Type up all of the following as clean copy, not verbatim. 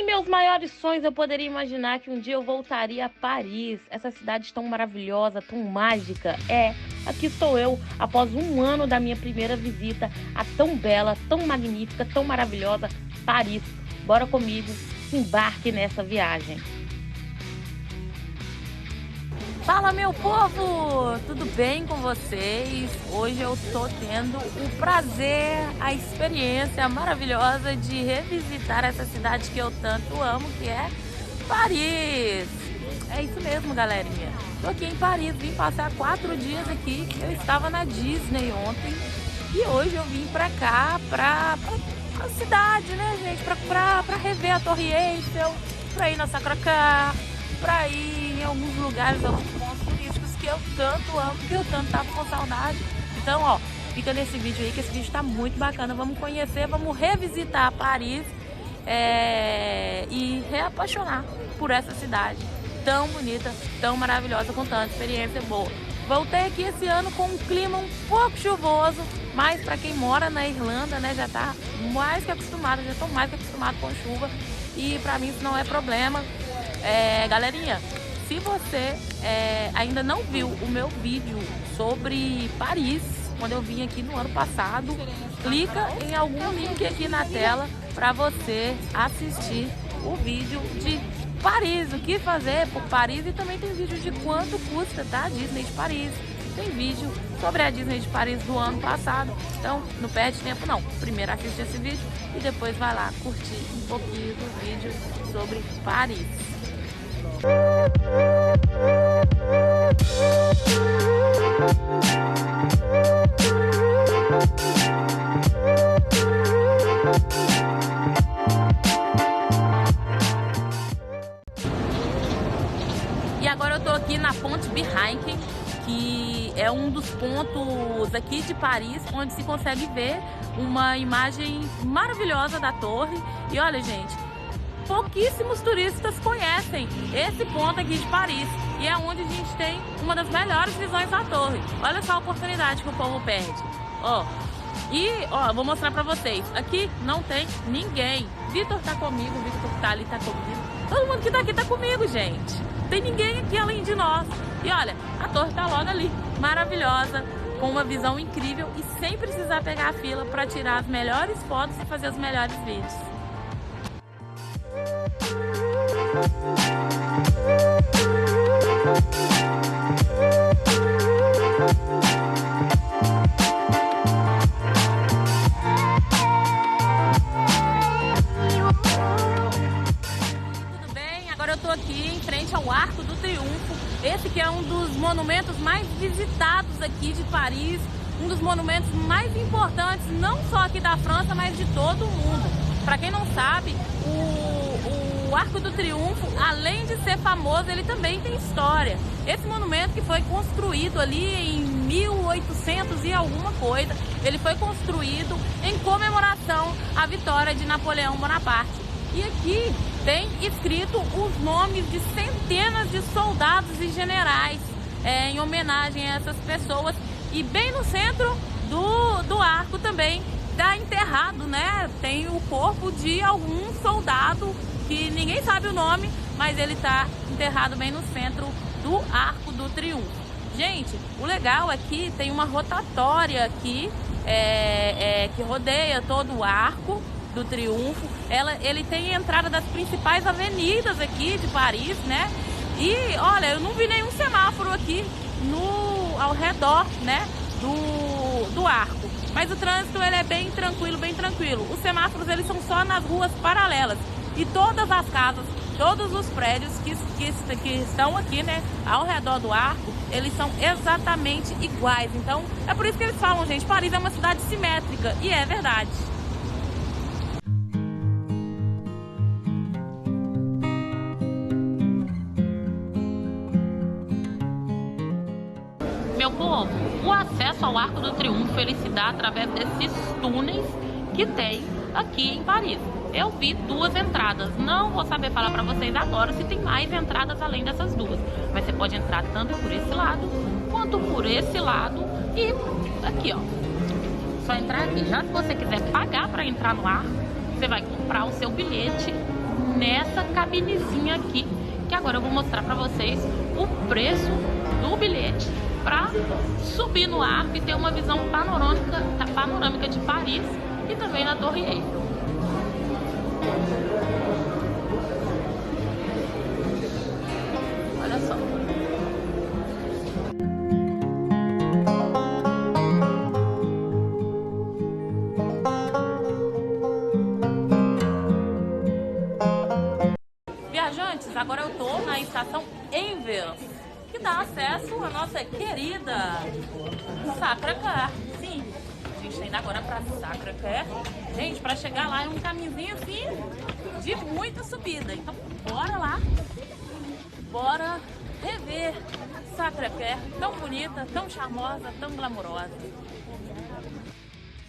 meus maiores sonhos, eu poderia imaginar que um dia eu voltaria a Paris, essa cidade tão maravilhosa, tão mágica. Aqui estou eu, após um ano da minha primeira visita a tão bela, tão magnífica, tão maravilhosa Paris. Bora comigo, embarque nessa viagem. Fala, meu povo! Tudo bem com vocês? Hoje eu estou tendo o prazer, a experiência maravilhosa de revisitar essa cidade que eu tanto amo, que é Paris. É isso mesmo, galerinha. Estou aqui em Paris, vim passar 4 dias aqui. Eu estava na Disney ontem e hoje eu vim pra cá, pra cidade, né, gente? Pra rever a Torre Eiffel, pra ir na Sacré-Cœur, pra ir em alguns lugares, alguns pontos turísticos que eu tanto amo, que eu tanto tava com saudade. Então, ó, fica nesse vídeo aí, que esse vídeo tá muito bacana. Vamos conhecer, vamos revisitar Paris e reapaixonar por essa cidade tão bonita, tão maravilhosa, com tanta experiência boa. Voltei aqui esse ano com um clima um pouco chuvoso, mas para quem mora na Irlanda, né, já tá mais que acostumado, já estou mais que acostumado com chuva, e para mim isso não é problema. Galerinha, se você ainda não viu o meu vídeo sobre Paris, quando eu vim aqui no ano passado, clica em algum link aqui na tela para você assistir o vídeo de Paris, o que fazer por Paris, e também tem vídeo de quanto custa, tá? A Disney de Paris. Tem vídeo sobre a Disney de Paris do ano passado, então não perde tempo não. Primeiro assiste esse vídeo e depois vai lá curtir um pouquinho do vídeo sobre Paris. E agora eu tô aqui na Ponte Biheineken, que é um dos pontos aqui de Paris onde se consegue ver uma imagem maravilhosa da torre. E olha, gente, pouquíssimos turistas conhecem esse ponto aqui de Paris, e é onde a gente tem uma das melhores visões da torre. Olha só a oportunidade que o povo perde. Vou mostrar pra vocês. Aqui não tem ninguém. Vitor tá comigo, o Vitor que tá ali tá comigo. Todo mundo que tá aqui tá comigo, gente. Não tem ninguém aqui além de nós. E olha, a torre tá logo ali, maravilhosa, com uma visão incrível e sem precisar pegar a fila para tirar as melhores fotos e fazer os melhores vídeos. Tudo bem? Agora eu tô aqui em frente ao Arco do Triunfo. Esse que é um dos monumentos mais visitados aqui de Paris, um dos monumentos mais importantes, não só aqui da França, mas de todo o mundo. Para quem não sabe, o Arco do Triunfo, além de ser famoso, ele também tem história. Esse monumento, que foi construído ali em 1800 e alguma coisa, ele foi construído em comemoração à vitória de Napoleão Bonaparte. E aqui tem escrito os nomes de centenas de soldados e generais em homenagem a essas pessoas. E bem no centro do arco também está enterrado, né? Tem o corpo de algum soldado que ninguém sabe o nome, mas ele está enterrado bem no centro do Arco do Triunfo. Gente, o legal é que tem uma rotatória aqui que rodeia todo o Arco do Triunfo. Ele tem a entrada das principais avenidas aqui de Paris, né? E olha, eu não vi nenhum semáforo aqui ao redor, né, do arco. Mas o trânsito, ele é bem tranquilo, bem tranquilo. Os semáforos, eles são só nas ruas paralelas. E todas as casas, todos os prédios que estão aqui, né, ao redor do arco, eles são exatamente iguais. Então, é por isso que eles falam, gente, Paris é uma cidade simétrica. E é verdade. Meu povo, o acesso ao Arco do Triunfo, ele se dá através desses túneis que tem aqui em Paris. Eu vi 2 entradas, não vou saber falar pra vocês agora se tem mais entradas além dessas 2, mas você pode entrar tanto por esse lado quanto por esse lado. E aqui, ó, só entrar aqui. Já se você quiser pagar para entrar no arco, você vai comprar o seu bilhete nessa cabinezinha aqui, que agora eu vou mostrar pra vocês o preço do bilhete para subir no arco e ter uma visão panorâmica de Paris e também da Torre Eiffel. Olha só. Viajantes, agora eu tô na estação Anvers, que dá acesso à nossa querida Sacré-Cœur. Sim, a gente tá indo agora pra Sacré-Cœur. Gente, pra chegar lá é um caminhozinho assim de muita subida. Então bora lá, bora rever Sacré-Cœur, tão bonita, tão charmosa, tão glamurosa.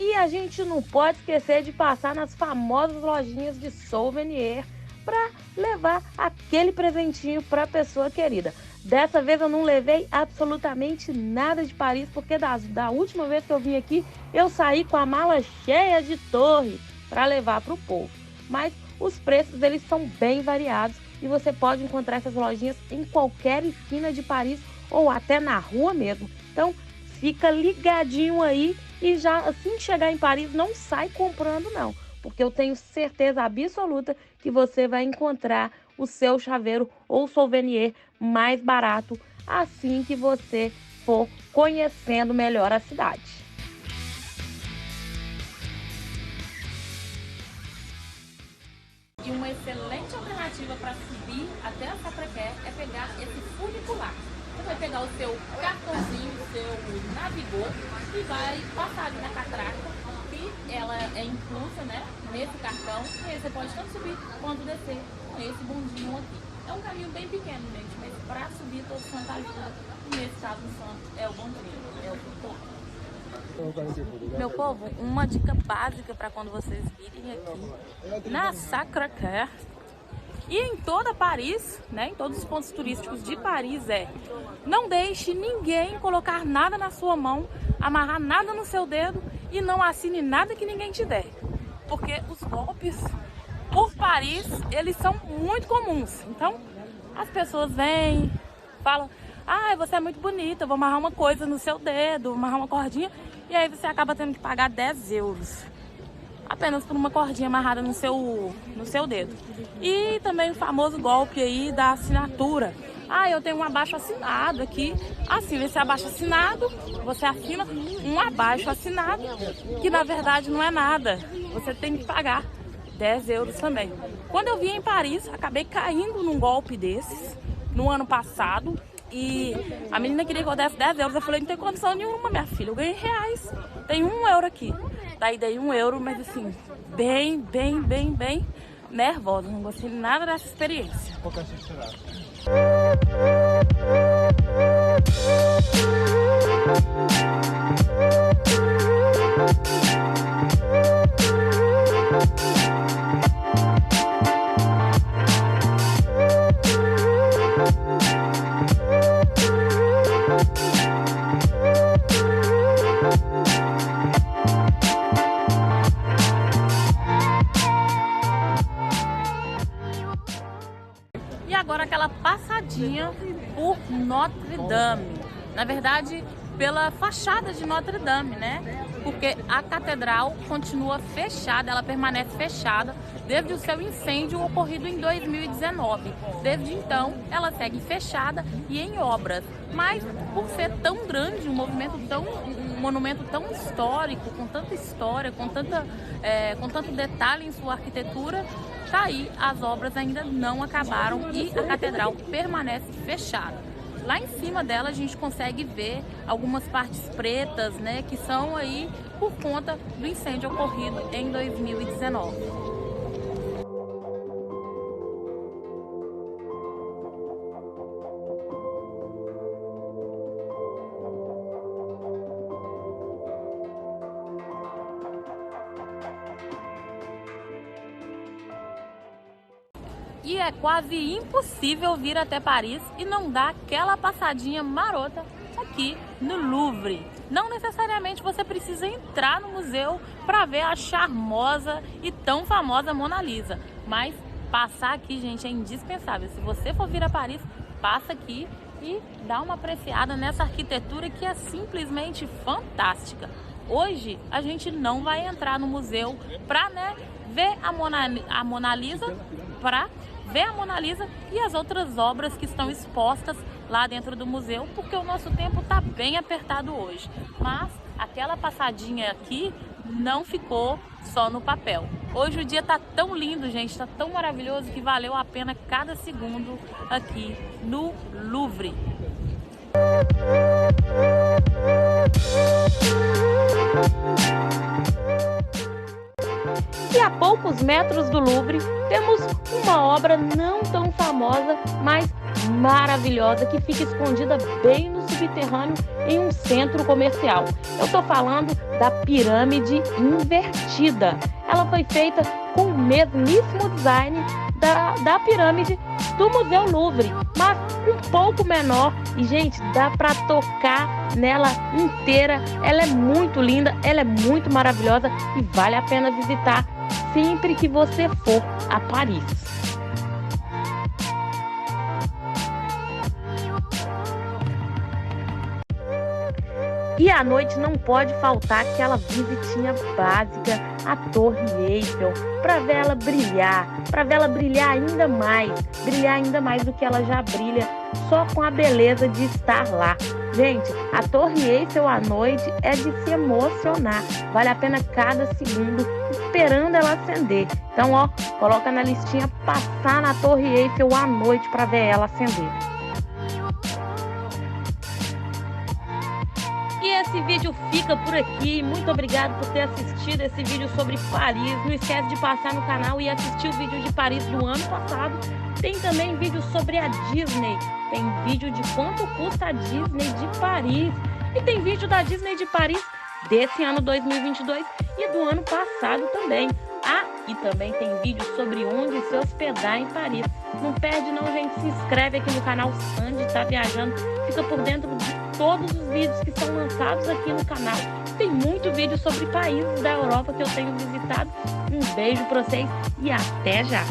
E a gente não pode esquecer de passar nas famosas lojinhas de souvenir para levar aquele presentinho para a pessoa querida. Dessa vez eu não levei absolutamente nada de Paris, porque da última vez que eu vim aqui, eu saí com a mala cheia de torre para levar para o povo. Mas os preços eles são bem variados e você pode encontrar essas lojinhas em qualquer esquina de Paris ou até na rua mesmo. Então fica ligadinho aí e já assim que chegar em Paris não sai comprando não, porque eu tenho certeza absoluta que você vai encontrar o seu chaveiro ou souvenir mais barato assim que você for conhecendo melhor a cidade. E uma excelente alternativa para subir até a Sacré-Cœur é pegar esse funicular. Você vai pegar o seu cartãozinho, o seu Navigo e vai passar ali na catraca, que ela é inclusa, né, nesse cartão, e aí você pode tanto subir quanto descer com esse bondinho aqui. É um caminho bem pequeno, gente, mas para subir todo Santo ajuda, e nesse caso o santo é o bondinho, é o Meu povo, uma dica básica para quando vocês virem aqui na Sacré-Cœur e em toda Paris, né, em todos os pontos turísticos de Paris não deixe ninguém colocar nada na sua mão, amarrar nada no seu dedo e não assine nada que ninguém te der. Porque os golpes por Paris, eles são muito comuns. Então, as pessoas vêm, falam, ah, você é muito bonita, vou amarrar uma coisa no seu dedo, amarrar uma cordinha, e aí você acaba tendo que pagar 10 euros. Apenas por uma cordinha amarrada no seu dedo. E também o famoso golpe aí da assinatura. Ah, eu tenho um abaixo assinado aqui. Assina esse abaixo assinado, você assina um abaixo assinado, que na verdade não é nada. Você tem que pagar 10 euros também. Quando eu vim em Paris, acabei caindo num golpe desses, no ano passado. E a menina queria que eu desse 10 euros. Eu falei, não tem condição nenhuma, minha filha. Eu ganhei reais. Tem 1 euro aqui. Daí dei 1 euro, mas assim, bem nervosa. Não gostei nada dessa experiência. E agora aquela passadinha por Notre Dame. Na verdade, pela fachada de Notre Dame, né? Porque a catedral continua fechada, ela permanece fechada desde o seu incêndio ocorrido em 2019. Desde então, ela segue fechada e em obras. Mas por ser tão grande, um monumento tão histórico, com tanta história, com tanto detalhe em sua arquitetura, tá aí, as obras ainda não acabaram e a catedral permanece fechada. Lá em cima dela a gente consegue ver algumas partes pretas, né, que são aí por conta do incêndio ocorrido em 2019. E é quase impossível vir até Paris e não dar aquela passadinha marota aqui no Louvre. Não necessariamente você precisa entrar no museu para ver a charmosa e tão famosa Mona Lisa, mas Passar aqui, gente, é indispensável. Se você for vir a Paris, passa aqui e dá uma apreciada nessa arquitetura que é simplesmente fantástica. Hoje a gente não vai entrar no museu para, ver a Mona Lisa, e as outras obras que estão expostas lá dentro do museu, porque o nosso tempo está bem apertado hoje. Mas aquela passadinha aqui não ficou só no papel. Hoje o dia tá tão lindo, gente, tá tão maravilhoso que valeu a pena cada segundo aqui no Louvre. E a poucos metros do Louvre temos uma obra não tão famosa, mas maravilhosa, que fica escondida bem no subterrâneo em um centro comercial. Eu estou falando da pirâmide invertida. Ela foi feita com o mesmíssimo design da pirâmide do Museu Louvre, mas um pouco menor. E, gente, dá para tocar nela inteira. Ela é muito linda, ela é muito maravilhosa e vale a pena visitar sempre que você for a Paris. E à noite não pode faltar aquela visitinha básica à Torre Eiffel, para ver ela brilhar ainda mais do que ela já brilha, só com a beleza de estar lá. Gente, a Torre Eiffel à noite é de se emocionar, vale a pena cada segundo esperando ela acender. Então, coloca na listinha passar na Torre Eiffel à noite para ver ela acender. E esse vídeo fica por aqui. Muito obrigado por ter assistido esse vídeo sobre Paris. Não esquece de passar no canal e assistir o vídeo de Paris do ano passado. Tem também vídeo sobre a Disney. Tem vídeo de quanto custa a Disney de Paris. E tem vídeo da Disney de Paris desse ano 2022 e do ano passado também. E também tem vídeo sobre onde se hospedar em Paris. Não perde não, gente. Se inscreve aqui no canal Sandy Tá Viajando. Fica por dentro de todos os vídeos que são lançados aqui no canal. Tem muito vídeo sobre países da Europa que eu tenho visitado. Um beijo pra vocês e até já!